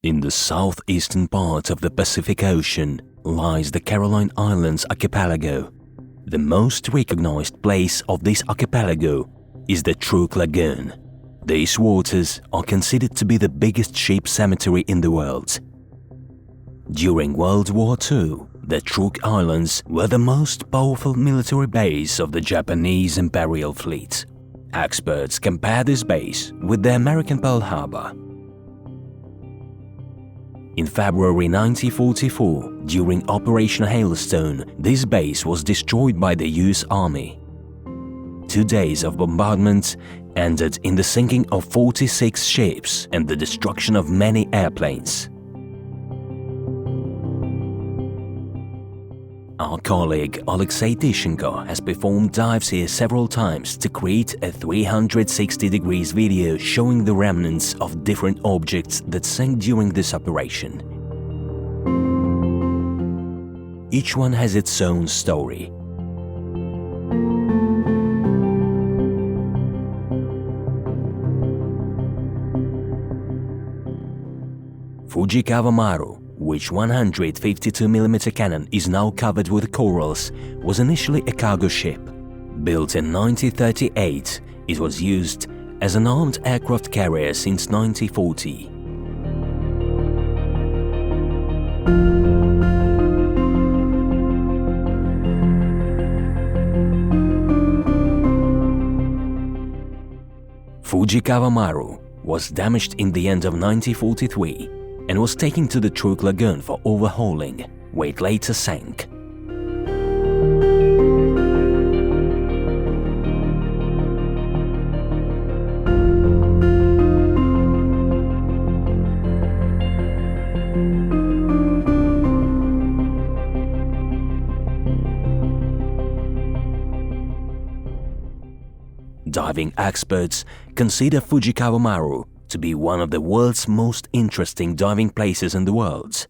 In the southeastern part of the Pacific Ocean lies the Caroline Islands archipelago. The most recognized place of this archipelago is the Truk Lagoon. These waters are considered to be the biggest ship cemetery in the world. During World War II, the Truk Islands were the most powerful military base of the Japanese Imperial Fleet. Experts compare this base with the American Pearl Harbor. In February 1944, during Operation Hailstone, this base was destroyed by the US Army. 2 days of bombardment ended in the sinking of 46 ships and the destruction of many airplanes. Our colleague Alexei Tishenko has performed dives here several times to create a 360 degrees video showing the remnants of different objects that sank during this operation. Each one has its own story. Fujikawa Maru, which 152mm cannon is now covered with corals, was initially a cargo ship. Built in 1938, it was used as an armed aircraft carrier since 1940. Fujikawa Maru was damaged in the end of 1943 and was taken to the Truk Lagoon for overhauling, where it later sank. Diving experts consider Fujikawa Maru to be one of the world's most interesting diving places in the world.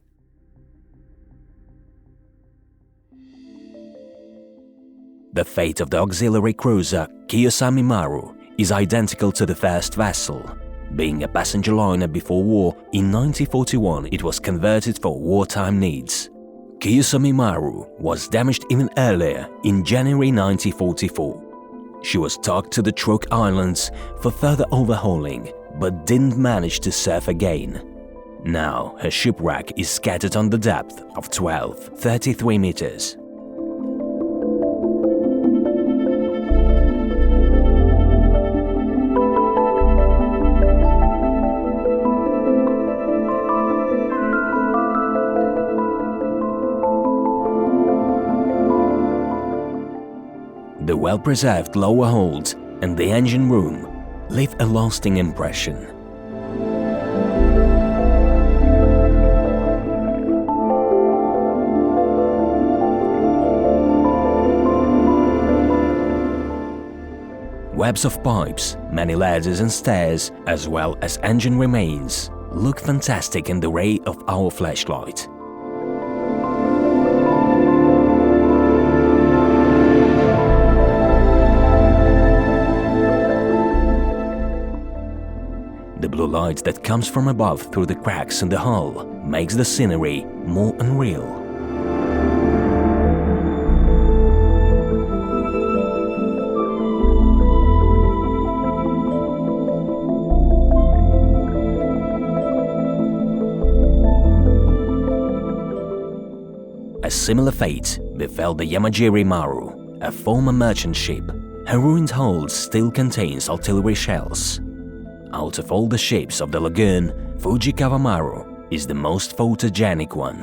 The fate of the auxiliary cruiser Kiyosami Maru is identical to the first vessel. Being a passenger liner before war, in 1941 it was converted for wartime needs. Kiyosami Maru was damaged even earlier, in January 1944. She was docked to the Truk Islands for further overhauling, but didn't manage to surf again. Now her shipwreck is scattered on the depth of 33 meters. The well-preserved lower hold and the engine room leave a lasting impression. Webs of pipes, many ladders and stairs, as well as engine remains, look fantastic in the ray of our flashlight. The blue light that comes from above through the cracks in the hull makes the scenery more unreal. A similar fate befell the Yamajiri Maru, a former merchant ship. Her ruined hold still contains artillery shells. Out of all the ships of the lagoon, Fujikawa Maru is the most photogenic one.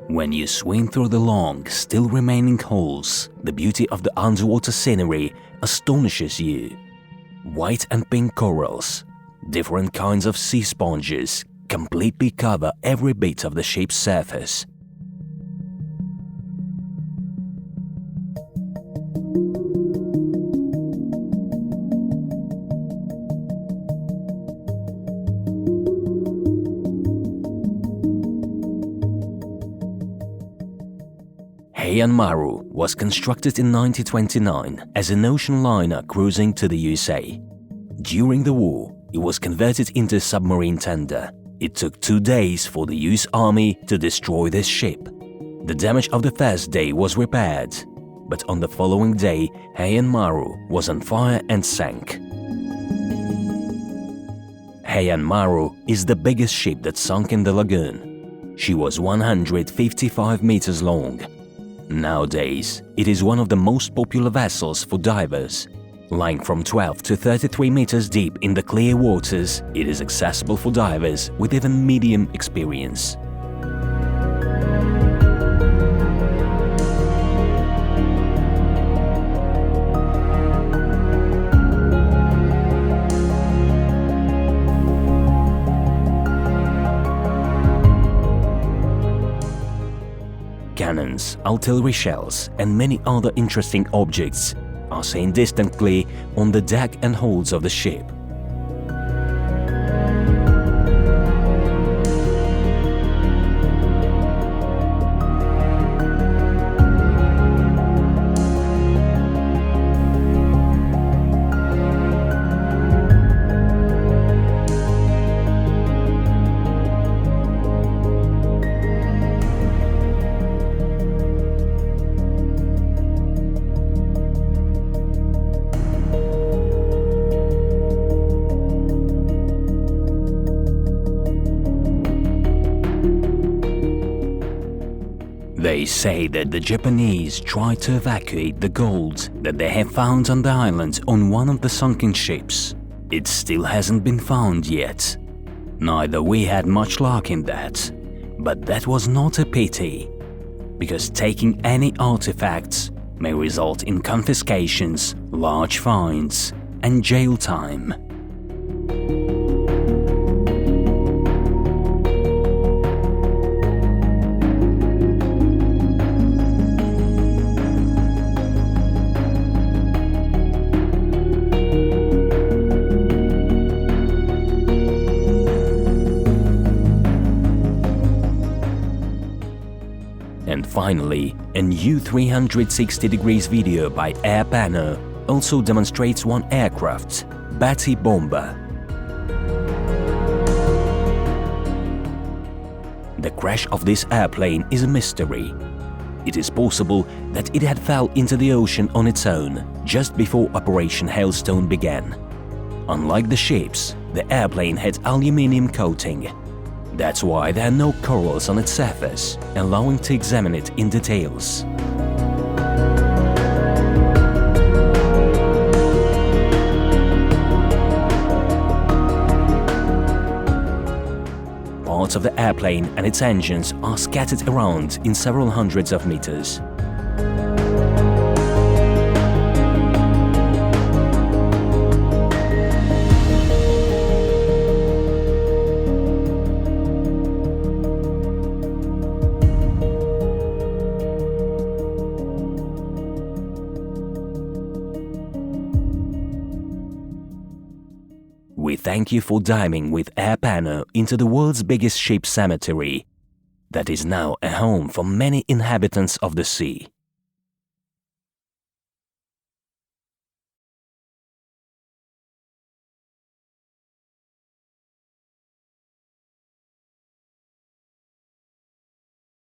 When you swim through the long, still remaining holes, the beauty of the underwater scenery astonishes you. White and pink corals, different kinds of sea sponges completely cover every bit of the ship's surface. Heian Maru was constructed in 1929 as an ocean liner cruising to the USA. During the war, it was converted into a submarine tender. It took 2 days for the US Army to destroy this ship. The damage of the first day was repaired, but on the following day, Heian Maru was on fire and sank. Heian Maru is the biggest ship that sunk in the lagoon. She was 155 meters long. Nowadays, it is one of the most popular vessels for divers. Lying from 12 to 33 meters deep in the clear waters, it is accessible for divers with even medium experience. Cannons, artillery shells, and many other interesting objects are seen distantly on the deck and holds of the ship. They say that the Japanese tried to evacuate the gold that they have found on the island on one of the sunken ships. It still hasn't been found yet. Neither we had much luck in that, but that was not a pity, because taking any artifacts may result in confiscations, large fines, and jail time. And finally, a new 360 degrees video by AirPano also demonstrates one aircraft, Batty Bomber. The crash of this airplane is a mystery. It is possible that it had fell into the ocean on its own just before Operation Hailstone began. Unlike the ships, the airplane had aluminium coating. That's why there are no corals on its surface, allowing to examine it in details. Parts of the airplane and its engines are scattered around in several hundreds of meters. We thank you for diving with AirPano into the world's biggest ship cemetery that is now a home for many inhabitants of the sea.